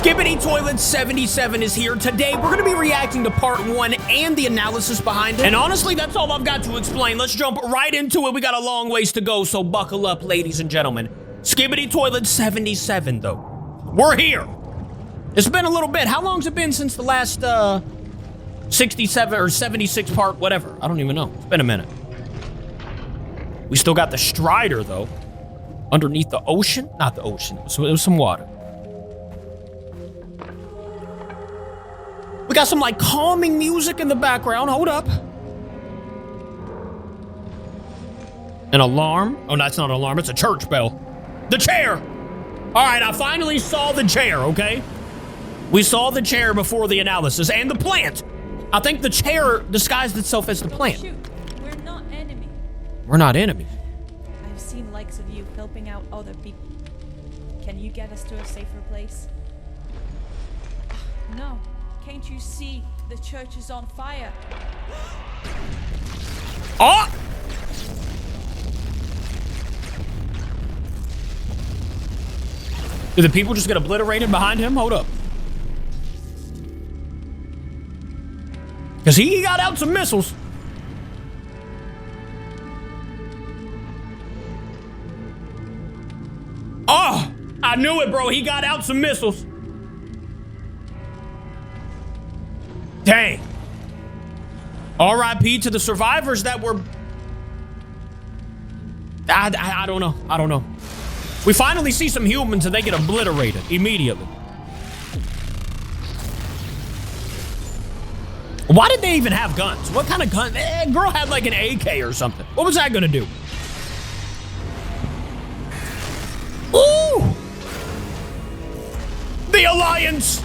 Skibidi Toilet 77 is here. Today, we're going to be reacting to part 1 and the analysis behind it. And honestly, that's all I've got to explain. Let's jump right into it. We got a long ways to go, so buckle up, ladies and gentlemen. Skibidi Toilet 77, though. We're here. It's been a little bit. How long's it been since the last 67 or 76 part, whatever? I don't even know. It's been a minute. We still got the Strider, though. Underneath the ocean? Not the ocean. It was some water. We got some, like, calming music in the background. Hold up. An alarm? Oh, that's not an alarm. It's a church bell. The chair! All right, I finally saw the chair, okay? We saw the chair before the analysis. And the plant! I think the chair disguised itself as the plant. Shoot. We're not enemies. We're not enemies. I've seen likes of you helping out other people. Can you get us to a safer place? No. Can't you see? The church is on fire. Oh! Did the people just get obliterated behind him? Hold up. Because he got out some missiles. Oh! I knew it, bro. He got out some missiles. Dang. R.I.P. to the survivors that were... I don't know. I don't know. We finally see some humans and they get obliterated immediately. Why did they even have guns? What kind of gun? Girl had like an AK or something. What was that gonna do? Ooh! The Alliance!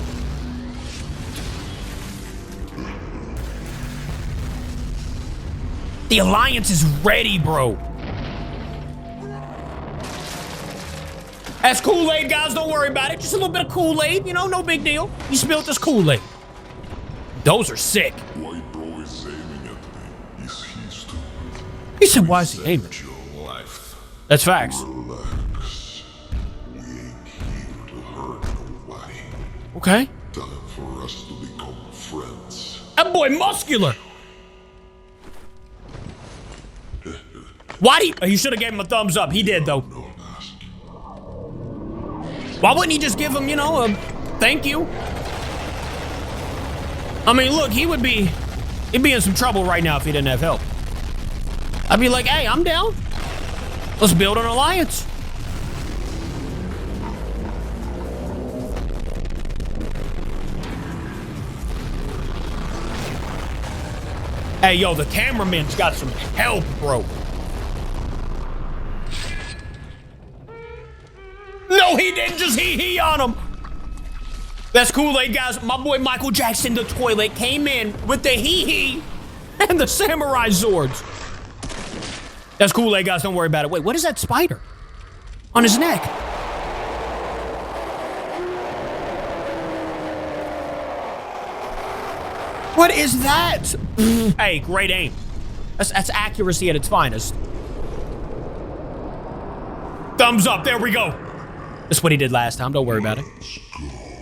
The Alliance is ready, bro. That's Kool-Aid, guys. Don't worry about it. Just a little bit of Kool-Aid, you know, no big deal. You spilled this Kool-Aid. Those are sick. White bro is aiming at me. Is he stupid? He said, why is he aiming? That's facts. Relax. We ain't here to hurt nobody. Okay. Time for us to become friends. That boy muscular. Why he should have gave him a thumbs up. He did, though. Why wouldn't he just give him, you know, a thank you? I mean, look, he'd be in some trouble right now if he didn't have help. I'd be like, hey, I'm down. Let's build an alliance. Hey, yo, the cameraman's got some help, bro. No, he didn't just he on him. That's Kool-Aid, guys. My boy Michael Jackson, the toilet, came in with the hee and the samurai swords. That's Kool-Aid, guys. Don't worry about it. Wait, what is that spider on his neck? What is that? Hey, great aim. That's accuracy at its finest. Thumbs up. There we go. That's what he did last time. Don't worry about it.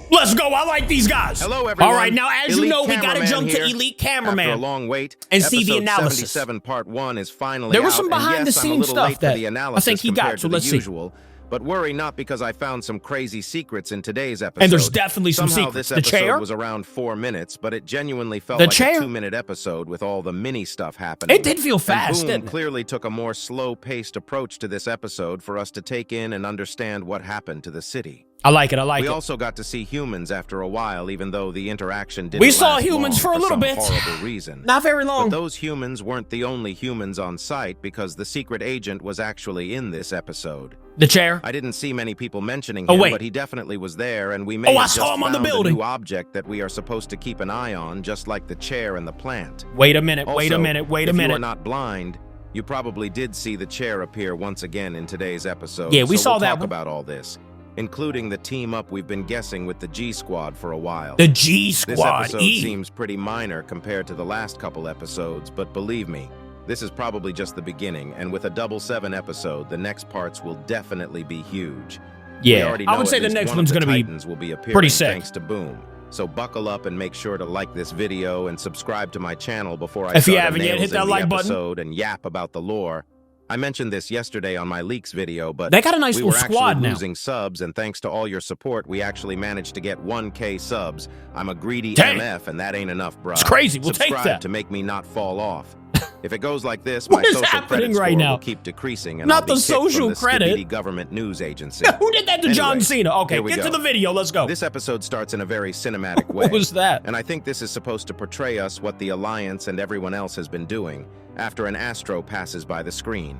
Let's go. I like these guys. Hello, everyone. All right, now, as Elite you know, we got to Cameraman jump here. to Elite Cameraman. After a long wait, and see the analysis. 77 part 1 is finally There was out, some and yes, I'm a behind-the-scenes little stuff late for that the I analysis think he got, compared so to let's the see. usual. But worry not, because I found some crazy secrets in today's episode. And there's definitely some Somehow secrets. This The episode chair? was around 4 minutes, but it genuinely felt The like chair? a 2-minute episode with all the mini stuff happening. It did feel fast, and Boom didn't it? clearly took a more slow-paced approach to this episode for us to take in and understand what happened to the city. I like it. I like We it. also got to see humans after a while, even though the interaction didn't We saw last humans long for a little some bit. horrible reason. Not very long. But those humans weren't the only humans on site, because the secret agent was actually in this episode. The chair? I didn't see many people mentioning Oh, him, wait. but he definitely was there, and we may have I just saw him on the found a building. new object that we are supposed to keep an eye on, just like the chair and the plant. Wait a minute. Wait a Also, minute. Wait a If you minute. are not blind, you probably did see the chair appear once again in today's episode. Yeah, we so saw we'll that talk one. about all this, including the team up we've been guessing with the G Squad for a while. The G This Squad. episode E. seems pretty minor compared to the last couple episodes, but believe me, this is probably just the beginning, and with a double 7 episode, the next parts will definitely be huge. We Yeah, already I know would at say the least next one of one's the gonna be Titans will be appearing pretty sick. thanks to Boom. So buckle up and make sure to like this video and subscribe to my channel before I If you start haven't yet, nails hit that in the like button. episode and yap about the lore. I mentioned this yesterday on my leaks video, but They got a nice we little were squad actually now. losing subs, and thanks to all your support, we actually managed to get 1K subs. I'm a greedy Dang. MF, and that ain't enough, bro. It's crazy. We'll take Subscribe that. to make me not fall off. If it goes like this, What my is social happening credit right score now? will keep decreasing, and Not I'll be the kicked from social the credit. Skibidi government news agency. Who did that to John Anyway, Cena? Okay, here we get to go. the video. Let's go. This episode starts in a very cinematic way. What was that? And I think this is supposed to portray us what the Alliance and everyone else has been doing after an Astro passes by the screen.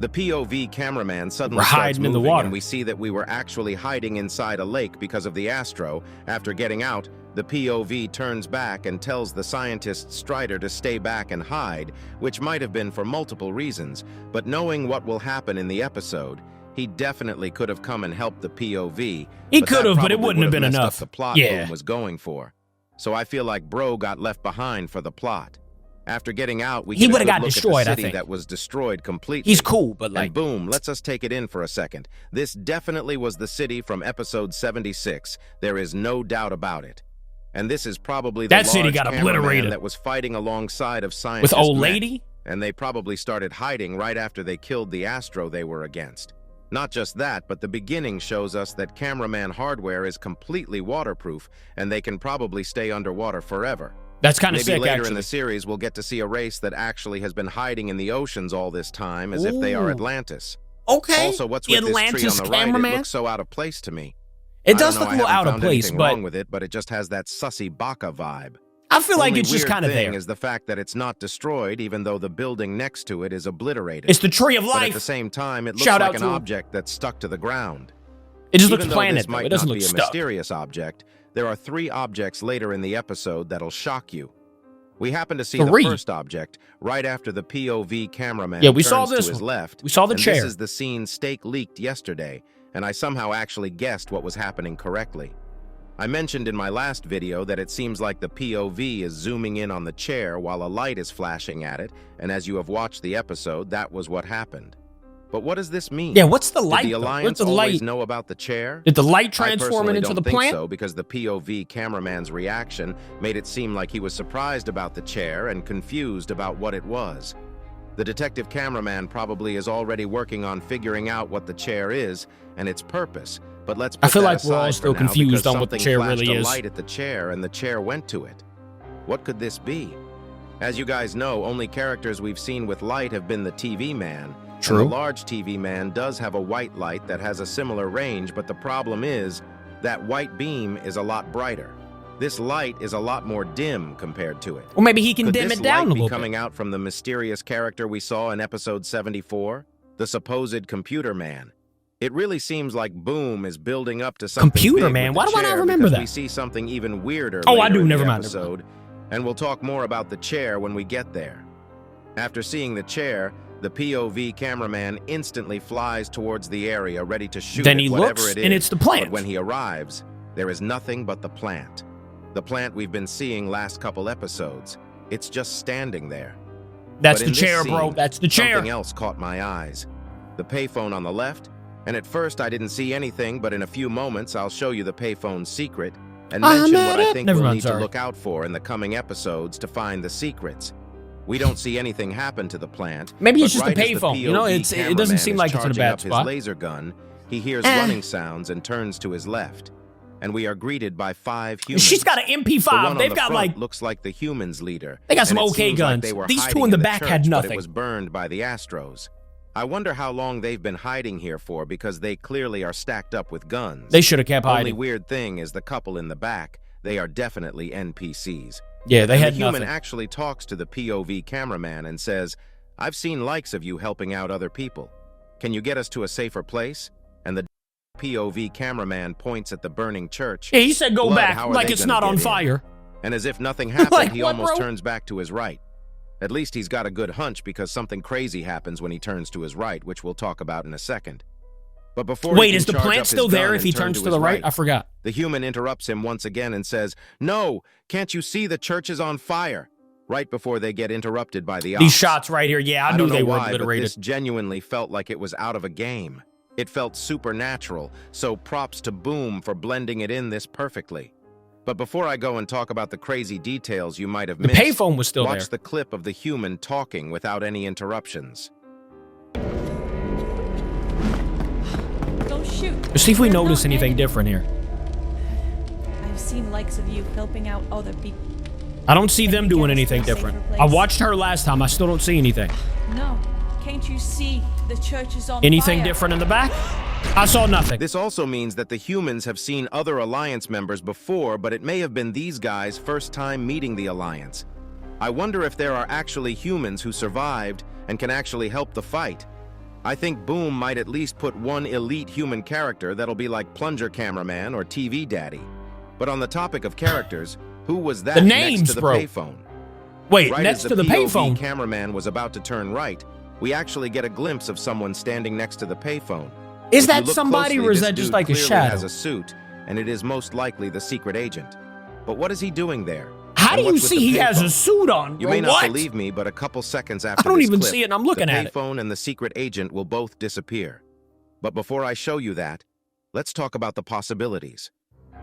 The POV cameraman suddenly We're starts hiding in the moving, water. and we see that we were actually hiding inside a lake because of the Astro. After getting out, the POV turns back and tells the scientist Strider to stay back and hide, which might have been for multiple reasons, but knowing what will happen in the episode, he definitely could have come and helped the POV. He that could have, but it probably wouldn't have would been messed up enough. the plot Yeah. Boom was going for. So I feel like Bro got left behind for the plot. After getting out, we He get a would've good got look at the destroyed, I city think. that was destroyed completely. He's cool, but And like, boom, lets us take it in for a second. This definitely was the city from episode 76. There is no doubt about it. And this is probably the That city large got cameraman obliterated. that was fighting alongside of scientist with old Matt. lady? And they probably started hiding right after they killed the Astro they were against. Not just that, but the beginning shows us that cameraman hardware is completely waterproof, and they can probably stay underwater forever. That's kind of Maybe sick, later actually. in the series, we'll get to see a race that actually has been hiding in the oceans all this time, as if they are Ooh. Atlantis. Okay. Also, what's The with this tree Atlantis on the right? It cameraman? looks so out of place to me. It I does don't look know, a little I haven't out of found place, anything but wrong with it, but it just has that sussy baka vibe. I feel like Only it's just weird kind of thing there. is the fact that it's not destroyed, even though the building next to it is obliterated. It's the tree of But at the life. same time, it looks Shout like out an to him. object that's stuck to the ground. It just Even looks though planet, this though. might It doesn't not look be a stuck. mysterious object, there are 3 objects later in the episode that'll shock you. We happen to see 3? the first object right after the POV cameraman Yeah, we turns saw to this his one. left. We saw the and chair. This is the scene Steak leaked yesterday, and I somehow actually guessed what was happening correctly. I mentioned in my last video that it seems like the POV is zooming in on the chair while a light is flashing at it, and as you have watched the episode, that was what happened. But what does this mean? Yeah, what's the light? Did the though? Alliance Where's the always light? know about the chair? Did the light I transform it personally into don't the think plant? so, because the POV cameraman's reaction made it seem like he was surprised about the chair and confused about what it was. The detective cameraman probably is already working on figuring out what the chair is and its purpose. But let's put I feel that like we're all aside still for now, confused because on what the something chair flashed really a is. light at the chair and the chair went to it. What could this be? As you guys know, only characters we've seen with light have been the TV man. True. And the large TV man does have a white light that has a similar range, but the problem is that white beam is a lot brighter. This light is a lot more dim compared to it. Or maybe he can Could dim this it down a light be little coming bit. out from the mysterious character we saw in episode 74? The supposed computer man. It really seems like Boom is building up to something Computer big man? with Why the do I not chair, remember because that? we see something even weirder Oh, I later do. in Never the mind. episode, and we'll talk more about the chair when we get there. After seeing the chair, the POV cameraman instantly flies towards the area ready to shoot Then at he whatever looks, it is. and it's the plant. But when he arrives, there is nothing but the plant. The plant we've been seeing last couple episodes. It's just standing there. That's But the in this chair, bro. scene, That's the chair. Something else caught my eyes. The payphone on the left, and at first I didn't see anything, but in a few moments I'll show you the payphone's secret and mention what I think Never we'll mind, need sorry. to look out for in the coming episodes to find the secrets. We don't see anything happen to the plant. Maybe it's but just a right as the payphone. You know, POV it doesn't cameraman seem is like it's in a charging bad up spot. His laser gun, he hears Eh. running sounds and turns to his left. And we are greeted by 5 humans. She's got an The one MP5. on They've the got front like looks like the humans leader. They got some and it okay seems like guns. they were These two hiding in the back church, had but nothing. it was burned by the Astros. I wonder how long they've been hiding here for, because they clearly are stacked up with guns. they should have kept Only hiding. weird thing is the couple in the back. They are definitely NPCs. Yeah, they And had the human nothing. actually talks to the POV cameraman and says, "I've seen likes of you helping out other people. Can you get us to a safer place?" And the POV cameraman points at the burning church. Yeah, he said go Blood, back how are like they it's gonna not on get in? fire. And as if nothing happened, Like, he what, almost bro? turns back to his right. At least he's got a good hunch, because something crazy happens when he turns to his right, which we'll talk about in a second. But before Wait, he is can the charge plant up his still there gun if and he turn turns to his the right? I forgot. the human interrupts him once again and says, "No, can't you see the church is on fire?" Right before they get interrupted by the These ops. shots right here, yeah, I knew don't know they were why, but obliterated. this genuinely felt like it was out of a game. It felt supernatural, so props to Boom for blending it in this perfectly. But before I go and talk about the crazy details you might have missed, The payphone was still there. watch the clip of the human talking without any interruptions. Don't shoot. Let's see if we We're notice not anything any- different here. I've seen likes of you helping out other people. I don't see Can them you doing get us to anything a safer different. place? I watched her last time. I still don't see anything. No, can't you see the church is on Anything fire? different in the back? I saw nothing. This also means that the humans have seen other Alliance members before, but it may have been these guys' first time meeting the Alliance. I wonder if there are actually humans who survived and can actually help the fight. I think Boom might at least put one elite human character that'll be like Plunger Cameraman or TV Daddy. But on the topic of characters, who was that The next names, to the bro. payphone? Wait, Right next as to the POV payphone. cameraman was about to turn right, we actually get a glimpse of someone standing next to the payphone. Is If you that look somebody closely, or is this that just dude like a clearly shadow? has a suit, and it is most likely the secret agent. But what is he doing there? How And do you what's with see the he has a payphone? suit on, You bro? may not What? believe me, but a couple seconds after don't this even clip, see it and I'm looking the at it. payphone and the secret agent will both disappear. But before I show you that, let's talk about the possibilities.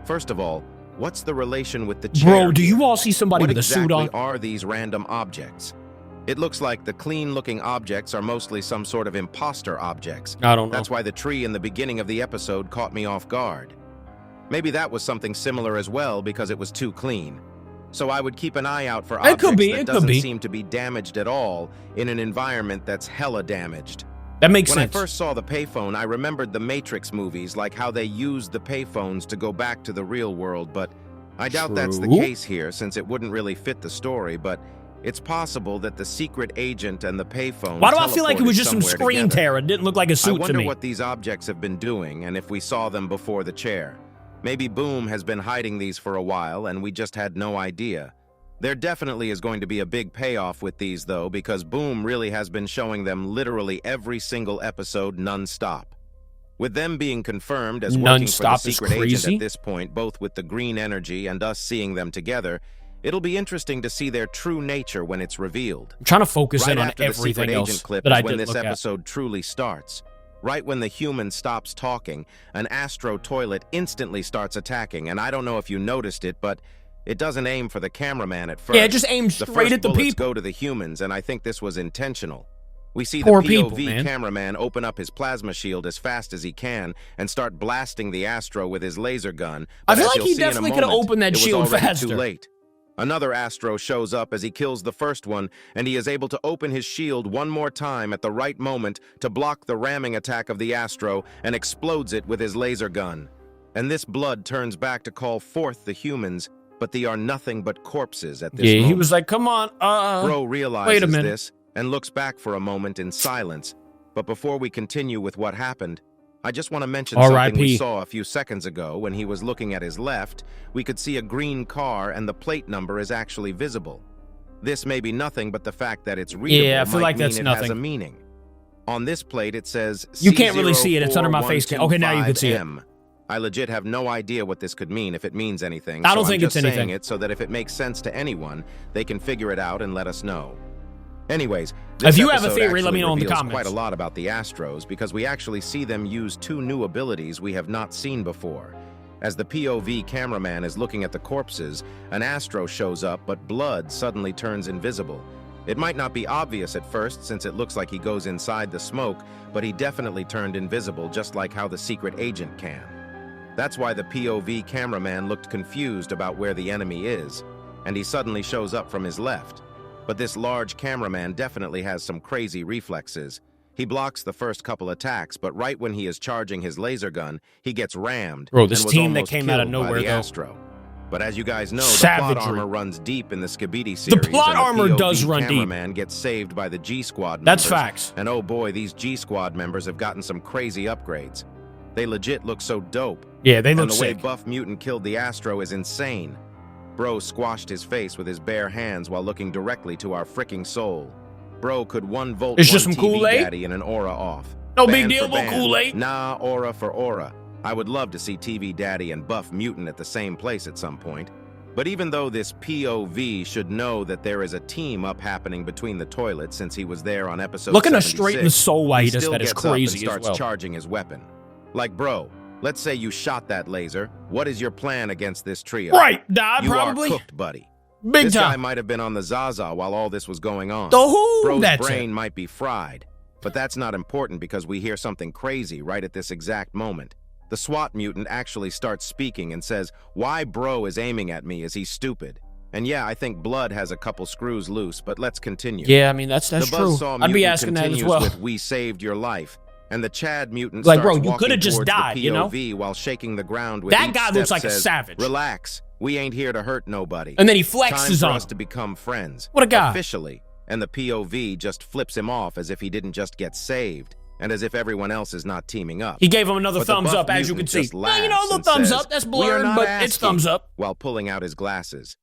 First of all, what's the relation with the chair? Bro, do you all see somebody What with a exactly suit on? are these random objects? It looks like the clean-looking objects are mostly some sort of imposter objects. I don't know. That's why the tree in the beginning of the episode caught me off guard. Maybe that was something similar as well because it was too clean. So I would keep an eye out for It objects could be, that it could doesn't be. seem to be damaged at all in an environment that's hella damaged. That makes When sense. I first saw the payphone, I remembered the Matrix movies, like how they used the payphones to go back to the real world, but I doubt that's the True. case here since it wouldn't really fit the story, but it's possible that the secret agent and the payphone Why do I feel like it was teleported just some somewhere screen together. tear? It didn't look like a I suit to wonder me. what these objects have been doing and if we saw them before the chair. Maybe Boom has been hiding these for a while and we just had no idea. There definitely is going to be a big payoff with these though, because Boom really has been showing them literally every single episode non-stop. With them being confirmed as working for the Non-stop is secret agent crazy. at this point, both with the green energy and us seeing them together, it'll be interesting to see their true nature when it's revealed. I'm trying to focus Right in on after the secret everything else agent clip that I is when did this look at. episode truly starts. Right when the human stops talking, an Astro toilet instantly starts attacking, and I don't know if you noticed it, but it doesn't aim for the cameraman at first. Yeah, it just aimed The straight first at the bullets people. go to the humans, and I think this was intentional. We see Poor the people, POV man. cameraman open up his plasma shield as fast as he can and start blasting the Astro with his laser gun. I but feel as like you'll he see in a definitely could have moment, opened that it was shield already faster. Too late. Another Astro shows up as he kills the first one, and he is able to open his shield one more time at the right moment to block the ramming attack of the Astro and explodes it with his laser gun. And this blood turns back to call forth the humans, but they are nothing but corpses at this Yeah, moment. he was like, come on. Bro realizes wait a minute. this and looks back for a moment in silence. But before we continue with what happened, I just want to mention something R.I.P. we saw a few seconds ago when he was looking at his left. We could see a green car and the plate number is actually visible. This may be nothing, but the fact that it's readable Yeah, I feel might like mean that's it has nothing. a meaning. On this plate, it says You can't really see it. It's under my face cam. Okay, now you can see it. C04125M. I legit have no idea what this could mean, if it means anything. I don't so think I'm it's just saying anything. it so that if it makes sense to anyone, they can figure it out and let us know. Anyways, this If you have a episode theory, let me actually know in the reveals comments. quite a lot about the Astros because we actually see them use two new abilities we have not seen before. As the POV cameraman is looking at the corpses, an Astro shows up, but blood suddenly turns invisible. It might not be obvious at first since it looks like he goes inside the smoke, but he definitely turned invisible just like how the secret agent can. That's why the POV cameraman looked confused about where the enemy is, and he suddenly shows up from his left. But this large cameraman definitely has some crazy reflexes. He blocks the first couple attacks, but right when he is charging his laser gun, he gets rammed. Bro, this and was team that almost came out of killed by nowhere, the though. Astro. But as you guys know, the Savagery. plot armor runs deep in the Skibidi series. plot and the armor POV does run deep. cameraman gets saved by the G Squad members. That's facts. And oh boy, these G Squad members have gotten some crazy upgrades. They legit look so dope. Yeah, they look And the way sick. Buff Mutant killed the Astro is insane. Bro squashed his face with his bare hands while looking directly to our freaking soul. Bro could 1-volt It's one just some TV Kool-Aid? Daddy and an aura off. No big Band deal for about band. Kool-Aid. Nah, aura for aura. I would love to see TV Daddy and Buff Mutant at the same place at some point. But even though this POV should know that there is a team up happening between the toilets since he was there on episode Looking 76, us straight in the soul while he does still that is gets up and crazy as starts well. charging his weapon. Like, bro, let's say you shot that laser. What is your plan against this trio? Right, die You probably. are cooked, buddy. Big This guy time. might have been on the Zaza while all this was going on. The who? Bro's That's brain it. might be fried. But that's not important because we hear something crazy right at this exact moment. The SWAT mutant actually starts speaking and says, "Why bro is aiming at me? Is he stupid?" And yeah, I think Blood has a couple screws loose, but let's continue. Yeah, I mean, that's the true. Buzzsaw I'd be mutant asking that as continues well. with, "We saved your life." And the Chad mutant Like, starts bro, you walking coulda just towards died, the you know? POV while shaking the ground with That each guy step looks like a says, savage. "Relax, we ain't here to hurt nobody." And then he Time flexes for on us him. to become friends. What a guy. Officially. And the POV just flips him off as if he didn't just get saved, and as if everyone else is not teaming up. He gave him another But the thumbs buff up, as you can mutant see. just Well, you know, a laughs little and thumbs says, up. That's "We are blurred, not but it's asking," thumbs up. while pulling out his glasses.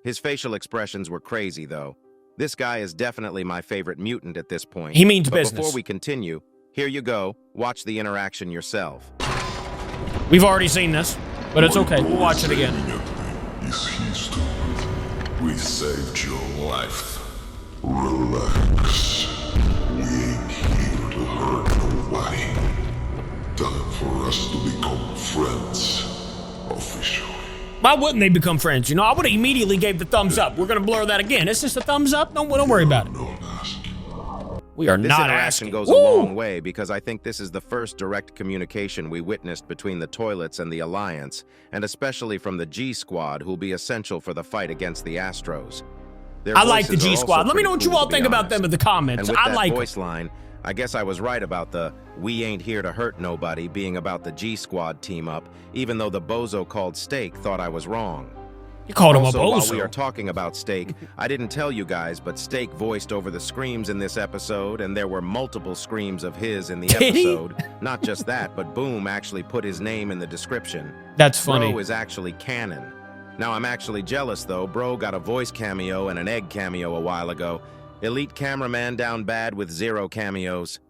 His facial expressions were crazy, though. This guy is definitely my favorite mutant at this point. He means But business. before we continue, here you go. Watch the interaction yourself. We've already seen this, but it's okay. We'll watch it again. Is he stupid? We saved your life. Relax. We ain't here to hurt nobody. Time for us to become friends. Officially. Why wouldn't they become friends? You know, I would have immediately gave the thumbs up. We're going to blur that again. It's just a thumbs up. Don't worry about it. Don't ask. We are This not interaction asking. goes Woo! a long way because I think this is the first direct communication we witnessed between the toilets and the Alliance, and especially from the G Squad, who'll be essential for the fight against the Astros. Their I like the voices are G also Squad. Let me know pretty what you cool, all to be think about honest. them in the comments. And with I that like voice line, I guess I was right about the "we ain't here to hurt nobody" being about the G Squad team up, even though the bozo called Steak thought I was wrong. You called him Also, a while bozo. we are talking about Steak, I didn't tell you guys, but Steak voiced over the screams in this episode, and there were multiple screams of his in the Did he? episode. Not just that, but Boom actually put his name in the description. That's funny. Bro is actually canon. Now, I'm actually jealous, though. Bro got a voice cameo and an egg cameo a while ago. Elite Cameraman down bad with 0 cameos.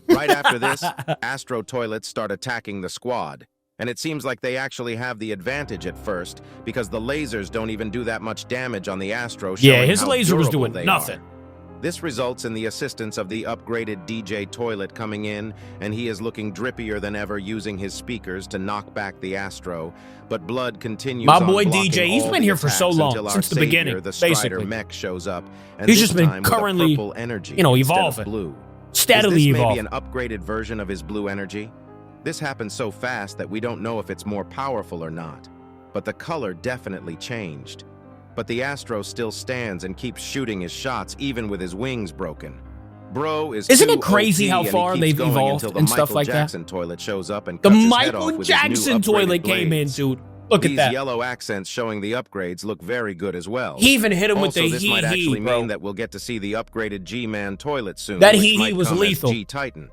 Right after this, Astro toilets start attacking the squad. And it seems like they actually have the advantage at first, because the lasers don't even do that much damage on the Astro. Yeah, showing his how laser was durable doing they nothing. are. This results in the assistance of the upgraded DJ Toilet coming in, and he is looking drippier than ever using his speakers to knock back the Astro. But Blood continues My on boy blocking DJ, he's all been the here for so attacks long, until our since the savior, beginning, the Strider basically. mech shows up, and He's this just been time with a currently, purple energy you know, instead of evolving. blue. Steadily Is this maybe evolving. an upgraded version of his blue energy? This happens so fast that we don't know if it's more powerful or not. But the color definitely changed. But the Astro still stands and keeps shooting his shots even with his wings broken. Bro is Isn't too it crazy OP, how and he far keeps they've going evolved until the and stuff Michael like that? Jackson toilet shows up and The cuts his head Michael off with his new Jackson toilet upgraded came in, blades. dude. Look at These that. yellow accents showing the upgrades look very good as well. He even hit him with Also, the this might hee-hee, actually bro. mean that we'll get to see the upgraded G-Man toilet soon. That which hee-hee might was come as lethal. G-Titan.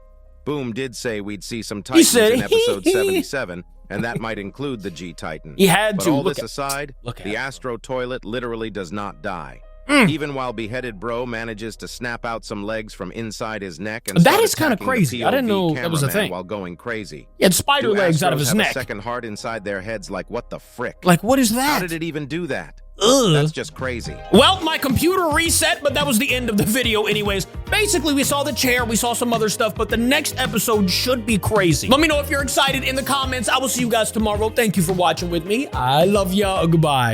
Boom did say we'd see some Titans said in episode hee-hee. 77, and that might include the G-Titan. He had But to. all Look this at, aside, look at the it. Astro toilet literally does not die. Even while beheaded Bro manages to snap out some legs from inside his neck and That start is kinda attacking the crazy. I didn't POV know that was a cameraman thing. while going crazy. He had spider Do legs out of Astros his have neck. a second heart inside their heads? Like, what the frick? Like, what is How that? did it even do that? Ugh. That's just crazy. Well, my computer reset, but that was the end of the video anyways. Basically, we saw the chair, we saw some other stuff, but the next episode should be crazy. Let me know if you're excited in the comments. I will see you guys tomorrow. Thank you for watching with me. I love ya. Goodbye.